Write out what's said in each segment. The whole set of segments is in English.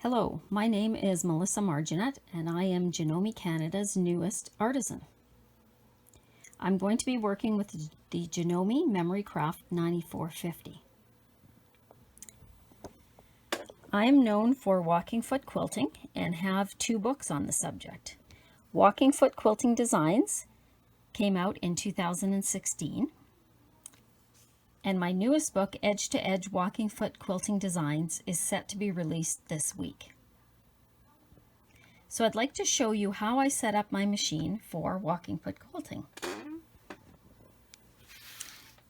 Hello, my name is Melissa Marginet and I am Janome Canada's newest artisan. I'm going to be working with the Janome Memory Craft 9450. I am known for walking foot quilting and have two books on the subject. Walking Foot Quilting Designs came out in 2016, and my newest book, Edge to Edge Walking Foot Quilting Designs, is set to be released this week. So I'd like to show you how I set up my machine for walking foot quilting.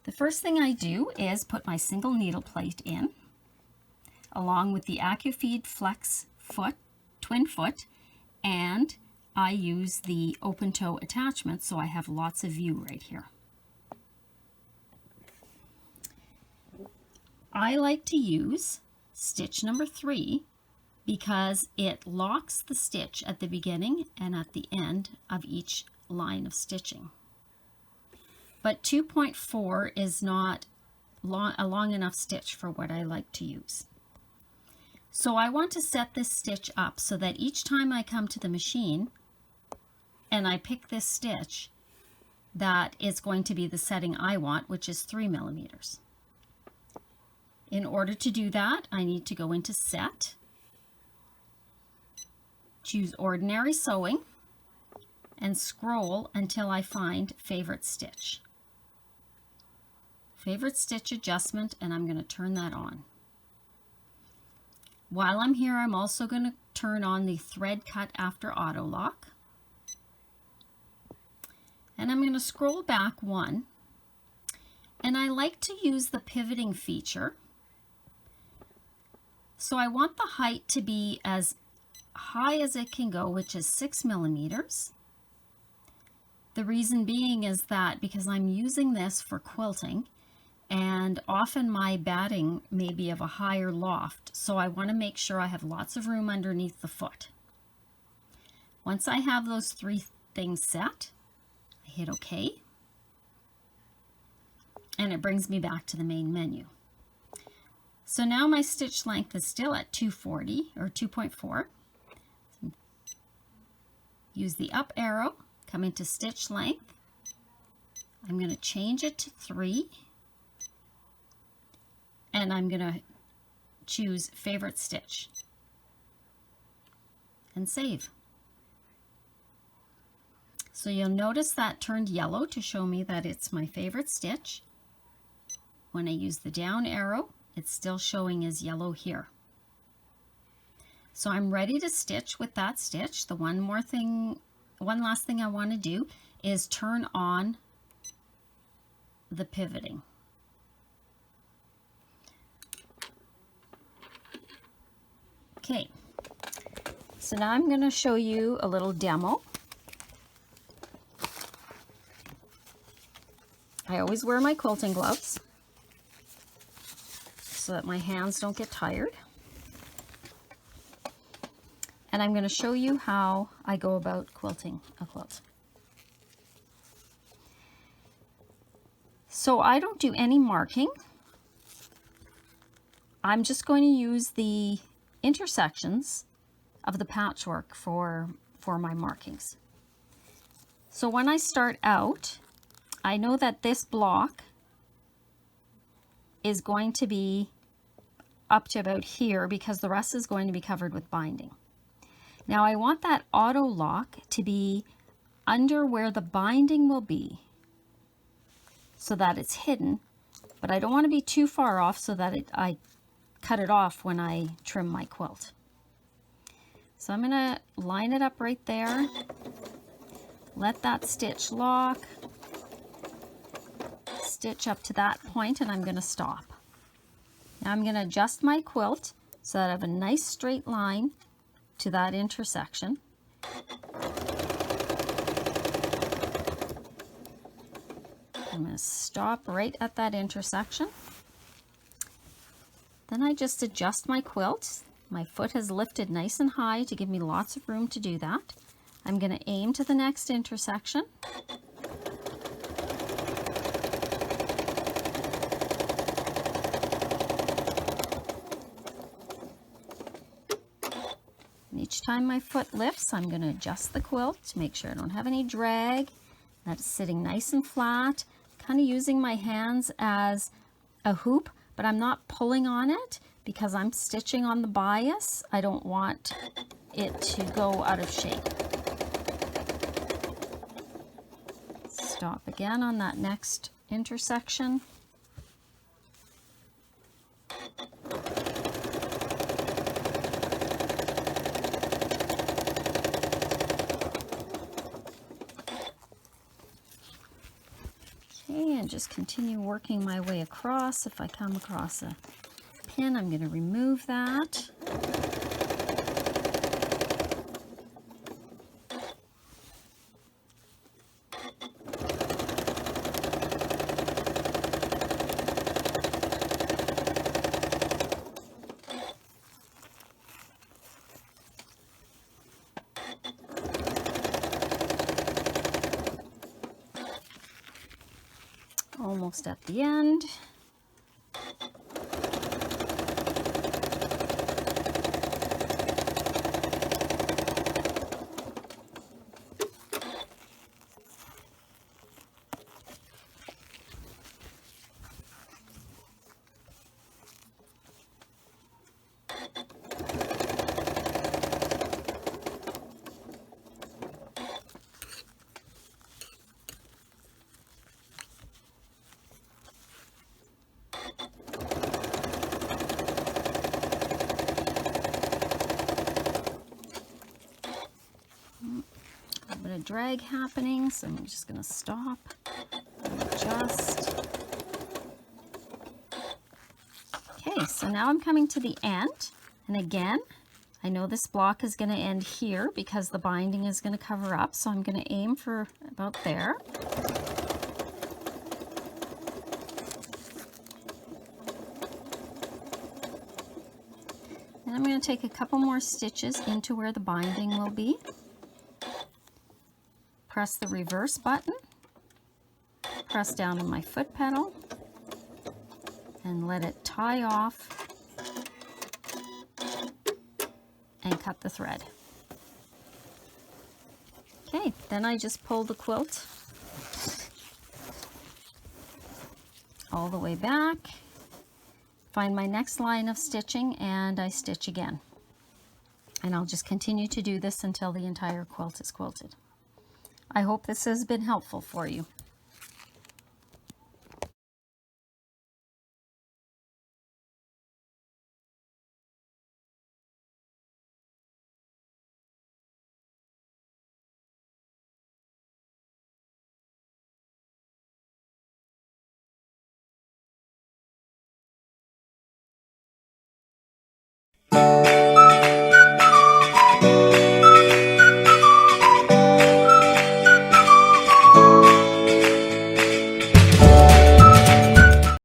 The first thing I do is put my single needle plate in, along with the AccuFeed Flex foot, twin foot, and I use the open toe attachment so I have lots of view right here. I like to use stitch number 3 because it locks the stitch at the beginning and at the end of each line of stitching. But 2.4 is not a long enough stitch for what I like to use. So I want to set this stitch up so that each time I come to the machine and I pick this stitch, that is going to be the setting I want, which is 3 millimeters. In order to do that, I need to go into Set, choose Ordinary Sewing, and scroll until I find Favorite Stitch. Favorite Stitch Adjustment, and I'm going to turn that on. While I'm here, I'm also going to turn on the Thread Cut After Auto Lock. And I'm going to scroll back one. And I like to use the pivoting feature. So I want the height to be as high as it can go, which is 6 millimeters. The reason being is that because I'm using this for quilting, and often my batting may be of a higher loft, so I want to make sure I have lots of room underneath the foot. Once I have those 3 things set, I hit OK, and it brings me back to the main menu. So now my stitch length is still at 240 or 2.4. Use the up arrow, come into stitch length. I'm going to change it to 3. And I'm going to choose Favorite Stitch. And save. So you'll notice that turned yellow to show me that it's my favorite stitch. When I use the down arrow, it's still showing as yellow here. So I'm ready to stitch with that stitch. The one last thing I want to do is turn on the pivoting. Okay, so now I'm going to show you a little demo. I always wear my quilting gloves so that my hands don't get tired. And I'm going to show you how I go about quilting a quilt. So I don't do any marking. I'm just going to use the intersections of the patchwork for my markings. So when I start out, I know that this block is going to be up to about here because the rest is going to be covered with binding. Now I want that auto lock to be under where the binding will be so that it's hidden, but I don't want to be too far off so that I cut it off when I trim my quilt. So I'm going to line it up right there, let that stitch lock, stitch up to that point, and I'm going to stop. Now I'm going to adjust my quilt so that I have a nice straight line to that intersection. I'm going to stop right at that intersection. Then I just adjust my quilt. My foot has lifted nice and high to give me lots of room to do that. I'm going to aim to the next intersection. time my foot lifts, I'm going to adjust the quilt to make sure I don't have any drag, that it's sitting nice and flat, kind of using my hands as a hoop, but I'm not pulling on it because I'm stitching on the bias. I don't want it to go out of shape. Stop again on that next intersection. Okay, and just continue working my way across. If I come across a pin, I'm going to remove that. Almost at the end. A bit of drag happening, so I'm just going to stop and adjust. Okay, so now I'm coming to the end, and again, I know this block is going to end here because the binding is going to cover up, so I'm going to aim for about there. Then I'm going to take a couple more stitches into where the binding will be. Press the reverse button, press down on my foot pedal, and let it tie off and cut the thread. Okay, then I just pull the quilt all the way back, find my next line of stitching, and I stitch again. And I'll just continue to do this until the entire quilt is quilted. I hope this has been helpful for you.